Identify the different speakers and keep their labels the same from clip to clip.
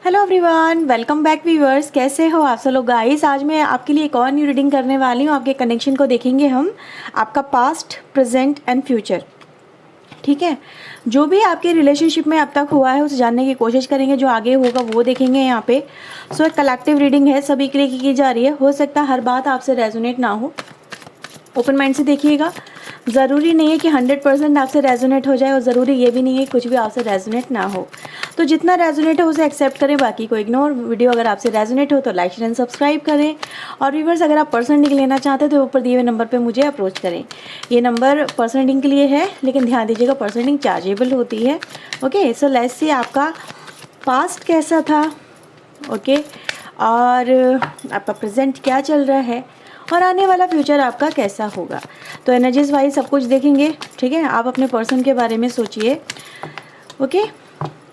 Speaker 1: Hello everyone, welcome back viewers. कैसे हो आप सब लोग गाइस। आज मैं आपके लिए एक और न्यू रीडिंग करने वाली हूँ। आपके कनेक्शन को देखेंगे हम, आपका पास्ट, प्रेजेंट एंड फ्यूचर। ठीक है, जो भी आपके रिलेशनशिप में अब तक हुआ है उसे जानने की कोशिश करेंगे, जो आगे होगा वो देखेंगे यहाँ पे। सो एक कलेक्टिव रीडिंग है, सभी के लिए की जा रही है। हो सकता है हर बात आपसे रेजोनेट ना हो, ओपन माइंड से देखिएगा। ज़रूरी नहीं है कि 100% आपसे रेजोनेट हो जाए और ज़रूरी ये भी नहीं है कुछ भी आपसे रेजोनेट ना हो। तो जितना रेजोनेट है उसे एक्सेप्ट करें, बाकी को इग्नोर। वीडियो अगर आपसे रेजोनेट हो तो लाइक शेयर एंड सब्सक्राइब करें। और व्यूअर्स, अगर आप पर्सनल रीडिंग लेना चाहते हैं तो ऊपर दिए हुए नंबर पे मुझे अप्रोच करें। ये नंबर पर्सनल रीडिंग के लिए है, लेकिन ध्यान दीजिएगा पर्सनल रीडिंग चार्जेबल होती है। ओके, सो लेट्स सी आपका पास्ट कैसा था। ओके, और आपका प्रेजेंट क्या चल रहा है और आने वाला फ्यूचर आपका कैसा होगा। तो एनर्जीज वाइज सब कुछ देखेंगे। ठीक है, आप अपने पर्सन के बारे में सोचिए। ओके,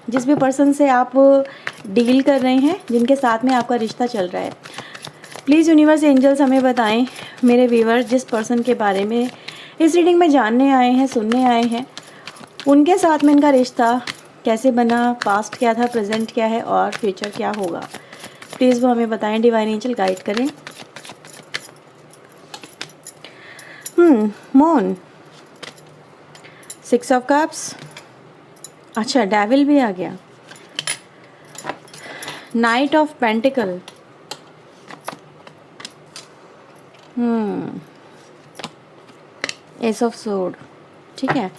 Speaker 1: जिस भी पर्सन से आप डील कर रहे हैं, जिनके साथ में आपका रिश्ता चल रहा है, प्लीज़ यूनिवर्स एंजल्स हमें बताएं, मेरे व्यूअर्स जिस पर्सन के बारे में इस रीडिंग में जानने आए हैं, सुनने आए हैं, उनके साथ में इनका रिश्ता कैसे बना, पास्ट क्या था, प्रेजेंट क्या है और फ्यूचर क्या होगा। प्लीज़ वो हमें बताएं, डिवाइन एंजल गाइड करें। मून, 6 ऑफ कप्स, अच्छा डेविल भी आ गया, night of pentacle, S of sword. ठीक है,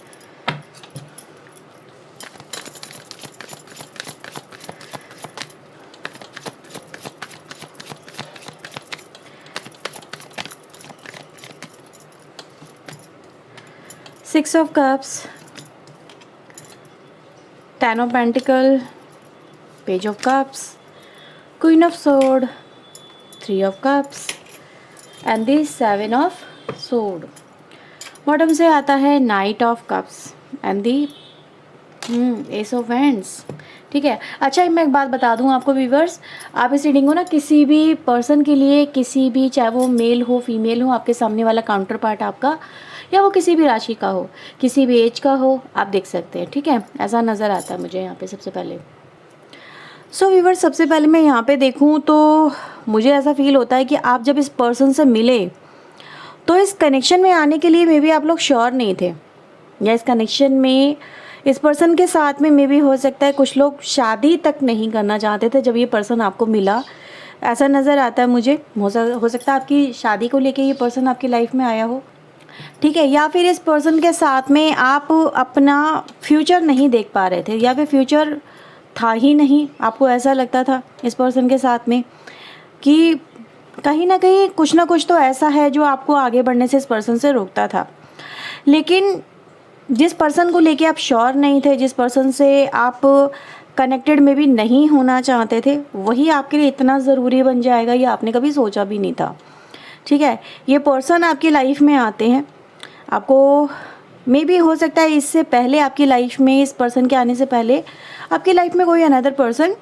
Speaker 1: six of cups, 10 of pentacle, page of cups, queen of sword, 3 of cups and the 7 of sword. Bottom से आता है night of cups and the S of hands. ठीक है, अच्छा मैं एक बात बता दूं आपको व्यूअर्स, आप इस रीडिंग को ना किसी भी पर्सन के लिए, किसी भी, चाहे वो मेल हो फीमेल हो, आपके सामने वाला काउंटर पार्ट आपका, या वो किसी भी राशि का हो, किसी भी एज का हो, आप देख सकते हैं। ठीक है, ऐसा नज़र आता है मुझे यहाँ पे सबसे पहले। सो व्यूअर्स, सबसे पहले मैं यहाँ पे देखूँ तो मुझे ऐसा फील होता है कि आप जब इस पर्सन से मिले तो इस कनेक्शन में आने के लिए मे बी आप लोग श्योर नहीं थे, या इस कनेक्शन में इस पर्सन के साथ में मे बी हो सकता है कुछ लोग शादी तक नहीं करना चाहते थे जब ये पर्सन आपको मिला। ऐसा नज़र आता है मुझे। हो सकता है आपकी शादी को लेके ये पर्सन आपकी लाइफ में आया हो। ठीक है, या फिर इस पर्सन के साथ में आप अपना फ्यूचर नहीं देख पा रहे थे, या फिर फ्यूचर था ही नहीं। आपको ऐसा लगता था इस पर्सन के साथ में कि कहीं ना कहीं कुछ ना कुछ तो ऐसा है जो आपको आगे बढ़ने से इस पर्सन से रोकता था। लेकिन जिस पर्सन को लेके आप श्योर नहीं थे, जिस पर्सन से आप कनेक्टेड में भी नहीं होना चाहते थे, वही आपके लिए इतना ज़रूरी बन जाएगा, ये आपने कभी सोचा भी नहीं था। ठीक है, ये पर्सन आपकी लाइफ में आते हैं। आपको मे बी हो सकता है इससे पहले आपकी लाइफ में, इस पर्सन के आने से पहले आपकी लाइफ में कोई अनदर पर्सन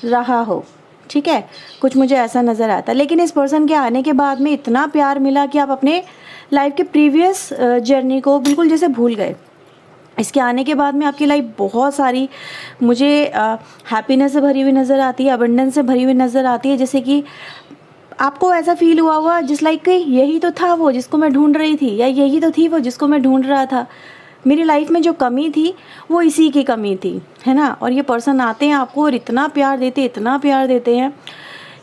Speaker 1: रहा हो। ठीक है, कुछ मुझे ऐसा नज़र आता है। लेकिन इस पर्सन के आने के बाद में इतना प्यार मिला कि आप अपने लाइफ के प्रीवियस जर्नी को बिल्कुल जैसे भूल गए। इसके आने के बाद में आपकी लाइफ बहुत सारी मुझे हैप्पीनेस से भरी हुई नज़र आती है, अबंडेंस से भरी हुई नज़र आती है। जैसे कि आपको ऐसा फील हुआ होगा जिस लाइक कि यही तो था वो जिसको मैं ढूंढ रही थी, या यही तो थी वो जिसको मैं ढूंढ रहा था। मेरी लाइफ में जो कमी थी वो इसी की कमी थी, है ना। और ये पर्सन आते हैं आपको और इतना प्यार देते, इतना प्यार देते हैं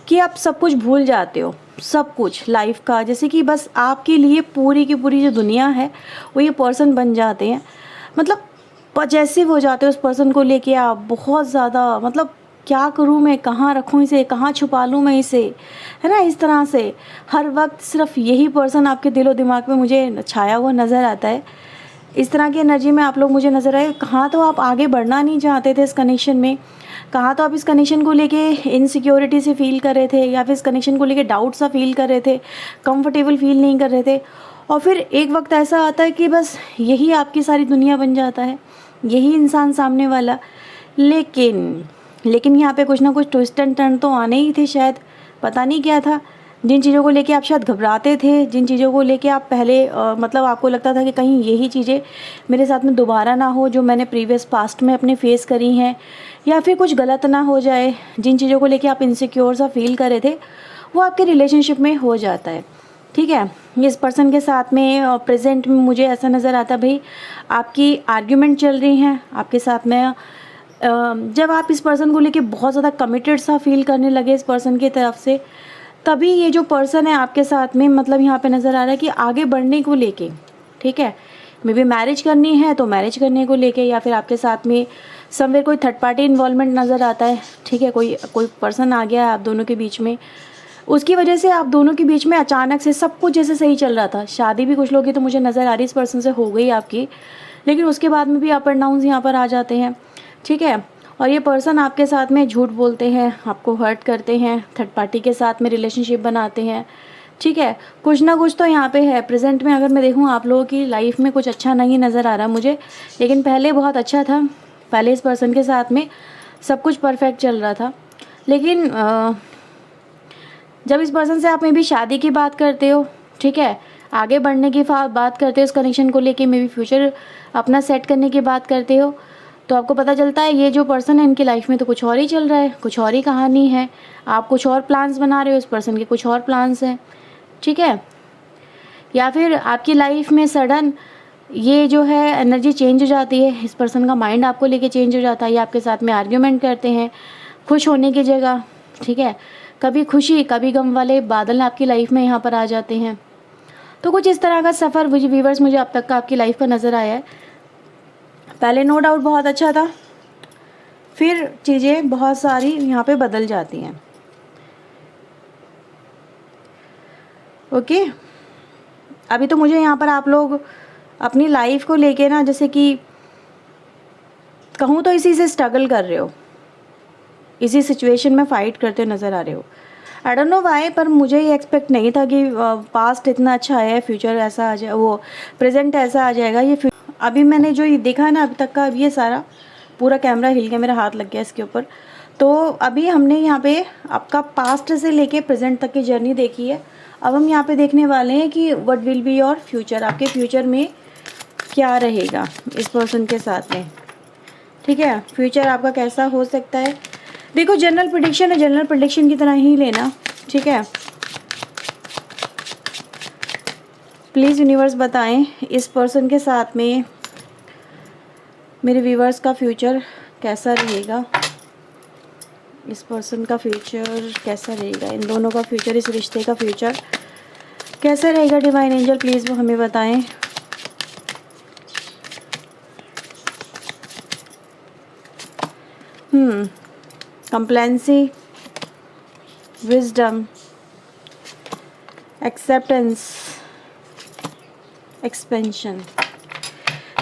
Speaker 1: कि आप सब कुछ भूल जाते हो, सब कुछ लाइफ का। जैसे कि बस आपके लिए पूरी की पूरी जो दुनिया है वो ये पर्सन बन जाते हैं। मतलब पजेसिव हो जाते हो उस पर्सन को लेके आप, बहुत ज़्यादा। मतलब क्या करूँ मैं, कहाँ रखूँ इसे, कहाँ छुपा लूँ मैं इसे, है ना। इस तरह से हर वक्त सिर्फ यही पर्सन आपके दिलो दिमाग में मुझे छाया हुआ नज़र आता है। इस तरह की एनर्जी में आप लोग मुझे नज़र आए। कहाँ तो आप आगे बढ़ना नहीं चाहते थे इस कनेक्शन में, कहाँ तो आप इस कनेक्शन को लेके इनसिक्योरिटी से फील कर रहे थे, या फिर इस कनेक्शन को लेके डाउट सा फील कर रहे थे, कंफर्टेबल फील नहीं कर रहे थे। और फिर एक वक्त ऐसा आता है कि बस यही आपकी सारी दुनिया बन जाता है, यही इंसान सामने वाला। लेकिन यहाँ पे कुछ ना कुछ ट्विस्ट एंड टर्न तो आने ही थे शायद, पता नहीं क्या था। जिन चीज़ों को लेके आप शायद घबराते थे, जिन चीज़ों को लेके आप पहले मतलब आपको लगता था कि कहीं यही चीज़ें मेरे साथ में दोबारा ना हो जो मैंने प्रीवियस पास्ट में अपने फेस करी हैं, या फिर कुछ गलत ना हो जाए, जिन चीज़ों को लेके आप इनसिक्योर सा फील कर रहे थे, वो आपके रिलेशनशिप में हो जाता है। ठीक है, इस पर्सन के साथ में प्रेजेंट में मुझे ऐसा नज़र आता भाई आपकी आर्ग्यूमेंट चल रही हैं आपके साथ में। जब आप इस पर्सन को लेके बहुत ज़्यादा कमिटेड सा फील करने लगे इस पर्सन की तरफ से, तभी ये जो पर्सन है आपके साथ में मतलब यहाँ पे नज़र आ रहा है कि आगे बढ़ने को लेके, ठीक है, मे बी मैरिज करनी है तो मैरिज करने को लेके, या फिर आपके साथ में समवेयर कोई थर्ड पार्टी इन्वॉल्वमेंट नज़र आता है। ठीक है, कोई पर्सन आ गया है आप दोनों के बीच में, उसकी वजह से आप दोनों के बीच में अचानक से सब कुछ जैसे सही चल रहा था। शादी भी कुछ लोग की तो मुझे नज़र आ रही है इस पर्सन से हो गई आपकी, लेकिन उसके बाद में भी अप एंड डाउन्स यहाँ पर आ जाते हैं। ठीक है, और ये पर्सन आपके साथ में झूठ बोलते हैं, आपको हर्ट करते हैं, थर्ड पार्टी के साथ में रिलेशनशिप बनाते हैं। ठीक है, कुछ ना कुछ तो यहाँ पे है प्रेजेंट में। अगर मैं देखूँ आप लोगों की लाइफ में कुछ अच्छा नहीं नज़र आ रहा मुझे, लेकिन पहले बहुत अच्छा था। पहले इस पर्सन के साथ में सब कुछ परफेक्ट चल रहा था, लेकिन जब इस पर्सन से आप मे बी शादी की बात करते हो, ठीक है, आगे बढ़ने की बात करते हो, इस कनेक्शन को लेके मे बी फ्यूचर अपना सेट करने की बात करते हो, तो आपको पता चलता है ये जो पर्सन है इनकी लाइफ में तो कुछ और ही चल रहा है, कुछ और ही कहानी है। आप कुछ और प्लान्स बना रहे हो, इस पर्सन के कुछ और प्लान्स हैं। ठीक है, या फिर आपकी लाइफ में सडन ये जो है एनर्जी चेंज हो जाती है, इस पर्सन का माइंड आपको लेके चेंज हो जाता है, ये आपके साथ में आर्ग्यूमेंट करते हैं खुश होने की जगह। ठीक है, कभी खुशी कभी गम वाले बादल आपकी लाइफ में यहाँ पर आ जाते हैं। तो कुछ इस तरह का सफ़र व्यूअर्स मुझे अब तक का आपकी लाइफ का नज़र आया है। पहले नो डाउट बहुत अच्छा था, फिर चीज़ें बहुत सारी यहाँ पे बदल जाती हैं। ओके, अभी तो मुझे यहाँ पर आप लोग अपनी लाइफ को लेके ना, जैसे कि कहूँ तो इसी से स्ट्रगल कर रहे हो, इसी सिचुएशन में फ़ाइट करते नज़र आ रहे हो। आई डोंट नो वाई, पर मुझे ये एक्सपेक्ट नहीं था कि पास्ट इतना अच्छा है, फ्यूचर ऐसा आ जाए, वो प्रेजेंट ऐसा आ जाएगा। ये अभी मैंने जो ये देखा है ना अभी तक का, अब ये सारा पूरा कैमरा हिल गया, मेरा हाथ लग गया इसके ऊपर। तो अभी हमने यहाँ पे आपका पास्ट से लेके प्रेजेंट तक की जर्नी देखी है। अब हम यहाँ पे देखने वाले हैं कि what will be your future, आपके फ्यूचर में क्या रहेगा इस पर्सन के साथ में। ठीक है, फ्यूचर आपका कैसा हो सकता है। देखो जनरल प्रेडिक्शन है, जनरल प्रेडिक्शन की तरह ही लेना। ठीक है, प्लीज़ यूनिवर्स बताएं इस पर्सन के साथ में मेरे व्यूवर्स का फ्यूचर कैसा रहेगा, इस पर्सन का फ्यूचर कैसा रहेगा, इन दोनों का फ्यूचर, इस रिश्ते का फ्यूचर कैसा रहेगा। डिवाइन एंजल प्लीज़ वो हमें बताएं। कंप्लेंसी, विजडम, एक्सेप्टेंस, एक्सपेंशन।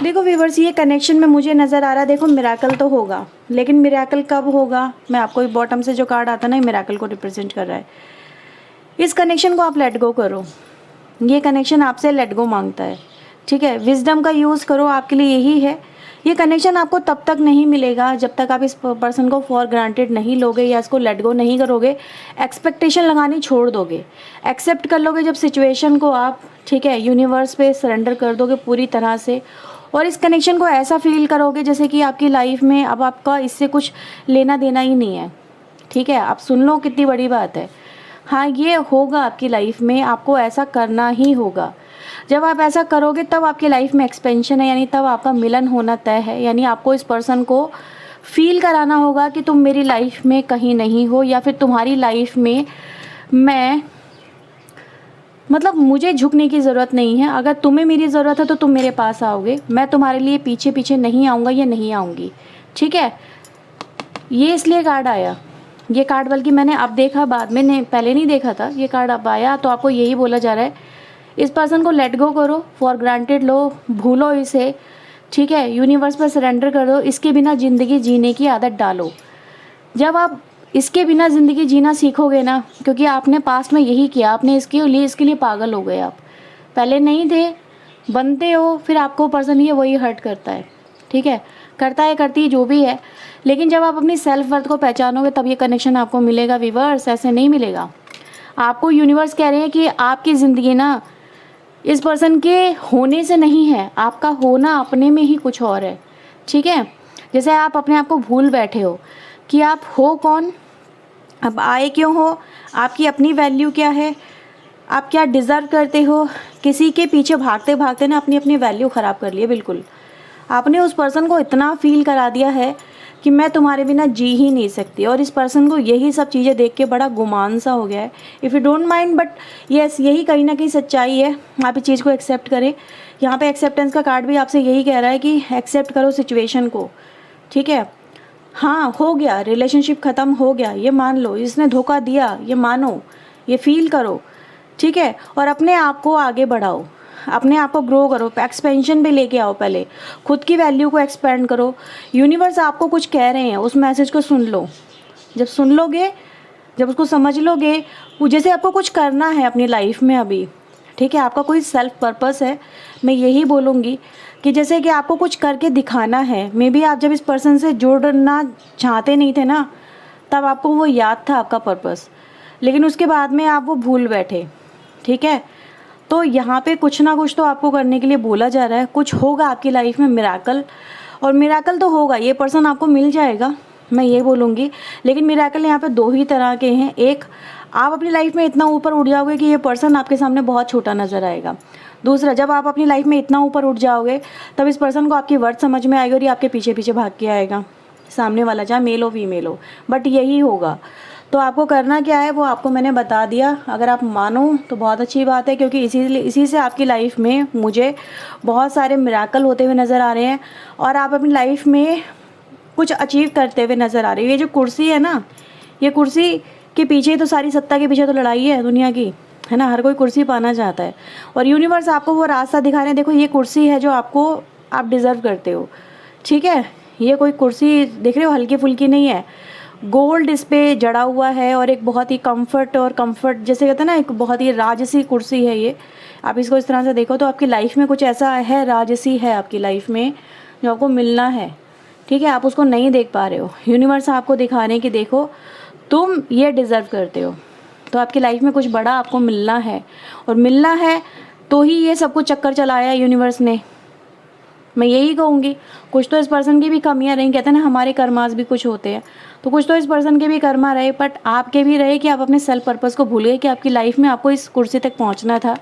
Speaker 1: देखो व्यूअर्स, ये कनेक्शन में मुझे नज़र आ रहा है, देखो मिरेकल तो होगा, लेकिन मिरेकल कब होगा, मैं आपको बॉटम से जो कार्ड आता है ना, मिरेकल को रिप्रेजेंट कर रहा है। इस कनेक्शन को आप लेट गो करो, ये कनेक्शन आपसे लेट गो मांगता है। ठीक है, विजडम का यूज़ करो, आपके लिए यही है। ये कनेक्शन आपको तब तक नहीं मिलेगा जब तक आप इस पर्सन को फॉर ग्रांटेड नहीं लोगे या इसको लेट गो नहीं करोगे, एक्सपेक्टेशन लगानी छोड़ दोगे, एक्सेप्ट कर लोगे जब सिचुएशन को आप, ठीक है, यूनिवर्स पे सरेंडर कर दोगे पूरी तरह से, और इस कनेक्शन को ऐसा फील करोगे जैसे कि आपकी लाइफ में अब आपका इससे कुछ लेना देना ही नहीं है। ठीक है, आप सुन लो कितनी बड़ी बात है। हाँ, ये होगा आपकी लाइफ में, आपको ऐसा करना ही होगा। जब आप ऐसा करोगे तब आपकी लाइफ में एक्सपेंशन है, यानी तब आपका मिलन होना तय है। यानी आपको इस पर्सन को फील कराना होगा कि तुम मेरी लाइफ में कहीं नहीं हो, या फिर तुम्हारी लाइफ में मैं, मतलब मुझे झुकने की ज़रूरत नहीं है। अगर तुम्हें मेरी ज़रूरत है तो तुम मेरे पास आओगे, मैं तुम्हारे लिए पीछे पीछे नहीं आऊँगा या नहीं आऊँगी। ठीक है, ये इसलिए कार्ड आया, ये कार्ड बल्कि मैंने अब देखा, बाद में ने पहले नहीं देखा था, ये कार्ड अब आया, तो आपको यही बोला जा रहा है इस पर्सन को लेट गो करो, फॉर ग्रांटेड लो, भूलो इसे। ठीक है, यूनिवर्स पर सरेंडर कर दो, इसके बिना ज़िंदगी जीने की आदत डालो। जब आप इसके बिना ज़िंदगी जीना सीखोगे ना, क्योंकि आपने पास्ट में यही किया, आपने इसके लिए पागल हो गए। आप पहले नहीं थे, बनते हो, फिर आपको पर्सन ये वही हर्ट करता है। ठीक है, करता है, करती है, जो भी है, लेकिन जब आप अपनी सेल्फ वर्थ को पहचानोगे तब ये कनेक्शन आपको मिलेगा व्यूअर्स, ऐसे नहीं मिलेगा। आपको यूनिवर्स कह रहे हैं कि आपकी ज़िंदगी ना इस पर्सन के होने से नहीं है, आपका होना अपने में ही कुछ और है। ठीक है, जैसे आप अपने आप को भूल बैठे हो कि आप हो कौन, अब आए क्यों हो, आपकी अपनी वैल्यू क्या है, आप क्या डिज़र्व करते हो। किसी के पीछे भागते भागते ना अपनी अपनी वैल्यू ख़राब कर ली है। बिल्कुल आपने उस पर्सन को इतना फील करा दिया है कि मैं तुम्हारे बिना जी ही नहीं सकती, और इस पर्सन को यही सब चीज़ें देख के बड़ा गुमान सा हो गया है। If you don't mind, but yes, यही कहीं ना कहीं सच्चाई है। आप इस चीज़ को एक्सेप्ट करें। यहाँ पे एक्सेप्टेंस का कार्ड भी आपसे यही कह रहा है कि एक्सेप्ट करो सिचुएशन को। ठीक है, हाँ हो गया, रिलेशनशिप ख़त्म हो गया, ये मान लो, इसने धोखा दिया, ये मानो, ये फील करो। ठीक है, और अपने आप को आगे बढ़ाओ, अपने आप को ग्रो करो, एक्सपेंशन पे लेके आओ। पहले खुद की वैल्यू को एक्सपेंड करो। यूनिवर्स आपको कुछ कह रहे हैं, उस मैसेज को सुन लो। जब सुन लोगे, जब उसको समझ लोगे, वो जैसे आपको कुछ करना है अपनी लाइफ में अभी, ठीक है, आपका कोई सेल्फ पर्पस है, मैं यही बोलूँगी कि जैसे कि आपको कुछ करके दिखाना है। मे बी आप जब इस पर्सन से जुड़ना चाहते नहीं थे ना, तब आपको वो याद था आपका पर्पस, लेकिन उसके बाद में आप वो भूल बैठे। ठीक है, तो यहाँ पे कुछ ना कुछ तो आपको करने के लिए बोला जा रहा है। कुछ होगा आपकी लाइफ में मिराकल, और मिराकल तो होगा, ये पर्सन आपको मिल जाएगा, मैं ये बोलूँगी। लेकिन मिराकल यहाँ पे दो ही तरह के हैं। एक, आप अपनी लाइफ में इतना ऊपर उठ जाओगे कि ये पर्सन आपके सामने बहुत छोटा नज़र आएगा। दूसरा, जब आप अपनी लाइफ में इतना ऊपर उठ जाओगे, तब इस पर्सन को आपकी वर्थ समझ में आएगी और ये आपके पीछे पीछे भाग के आएगा, सामने वाला, चाहे मेल हो फीमेल हो, बट यही होगा। तो आपको करना क्या है वो आपको मैंने बता दिया। अगर आप मानो तो बहुत अच्छी बात है, क्योंकि इसी से आपकी लाइफ में मुझे बहुत सारे मिराकल होते हुए नज़र आ रहे हैं, और आप अपनी लाइफ में कुछ अचीव करते हुए नज़र आ रहे हो। ये जो कुर्सी है ना, ये कुर्सी के पीछे तो सारी सत्ता के पीछे तो लड़ाई है दुनिया की, है ना। हर कोई कुर्सी पाना चाहता है, और यूनिवर्स आपको वो रास्ता दिखा रहे हैं। देखो, ये कुर्सी है जो आप डिज़र्व करते हो। ठीक है, ये कोई कुर्सी देख रहे हो, हल्की फुल्की नहीं है, गोल्ड इस पे जड़ा हुआ है, और एक बहुत ही कंफर्ट जैसे कहते हैं ना, एक बहुत ही राजसी कुर्सी है ये। आप इसको इस तरह से देखो तो आपकी लाइफ में कुछ ऐसा है, राजसी है आपकी लाइफ में, जो आपको मिलना है। ठीक है, आप उसको नहीं देख पा रहे हो। यूनिवर्स आपको दिखा रहे हैं कि देखो, तुम ये डिज़र्व करते हो, तो आपकी लाइफ में कुछ बड़ा आपको मिलना है, और मिलना है तो ही ये सब कुछ चक्कर चलाया है यूनिवर्स ने। मैं यही कहूँगी, कुछ तो इस पर्सन की भी कमियां रही। कहते हैं ना, हमारे कर्मास भी कुछ होते हैं, तो कुछ तो इस पर्सन के भी कर्मा रहे, बट आपके भी रहे कि आप अपने सेल्फ पर्पस को भूल गए, कि आपकी लाइफ में आपको इस कुर्सी तक पहुंचना था,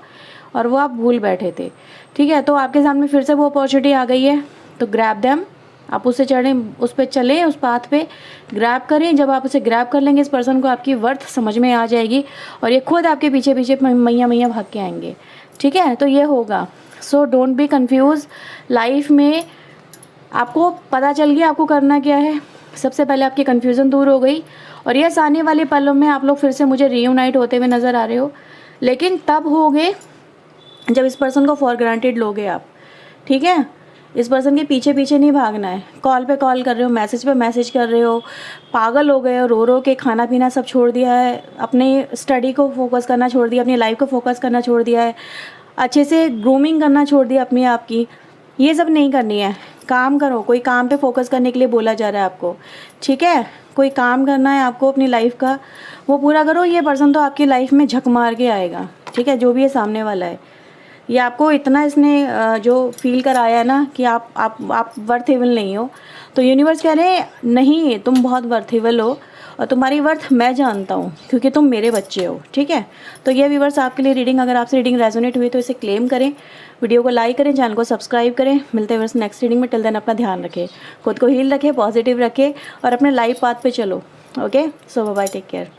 Speaker 1: और वो आप भूल बैठे थे। ठीक है, तो आपके सामने फिर से वो अपॉर्चुनिटी आ गई है, तो ग्रैब देम। आप उससे चढ़ें, उस पर चलें, उस पाथ पे ग्रैब करें। जब आप उसे ग्रैब कर लेंगे, इस पर्सन को आपकी वर्थ समझ में आ जाएगी, और ये खुद आपके पीछे पीछे मैया भाग के आएंगे। ठीक है, तो ये होगा। So don't be confuse. Life में आपको पता चल गया आपको करना क्या है। सबसे पहले आपकी कन्फ्यूज़न दूर हो गई, और यस, आने वाले पलों में आप लोग फिर से मुझे रीयूनाइट होते हुए नज़र आ रहे हो, लेकिन तब होगे जब इस पर्सन को फॉर ग्रांटेड लोगे आप। ठीक है, इस पर्सन के पीछे पीछे नहीं भागना है। कॉल पे कॉल कर रहे हो, मैसेज पे मैसेज कर रहे हो, पागल हो गए हो, रो रो के खाना पीना सब छोड़ दिया है, अपने स्टडी को फोकस करना छोड़ दिया, अपनी लाइफ को फोकस करना छोड़ दिया है, अच्छे से ग्रूमिंग करना छोड़ दिया अपनी आप की। ये सब नहीं करनी है। काम करो, कोई काम पे फोकस करने के लिए बोला जा रहा है आपको। ठीक है, कोई काम करना है आपको अपनी लाइफ का, वो पूरा करो। ये पर्सन तो आपकी लाइफ में झक मार के आएगा। ठीक है, जो भी ये सामने वाला है, ये आपको इतना इसने जो फील कराया है ना कि आप वर्थेबल नहीं हो, तो यूनिवर्स कह रहे हैं नहीं, तुम बहुत वर्थेबल हो, और तुम्हारी वर्थ मैं जानता हूँ, क्योंकि तुम मेरे बच्चे हो। ठीक है, तो ये व्यूवर्स आपके लिए रीडिंग, अगर आपसे रीडिंग रेजोनेट हुई तो इसे क्लेम करें, वीडियो को लाइक करें, चैनल को सब्सक्राइब करें। मिलते हैं व्यूवर्स नेक्स्ट रीडिंग में। टिल देन अपना ध्यान रखें, खुद को हील रखें, पॉजिटिव रखें, और अपने लाइफ पाथ पे चलो। ओके, सो बाय, टेक केयर।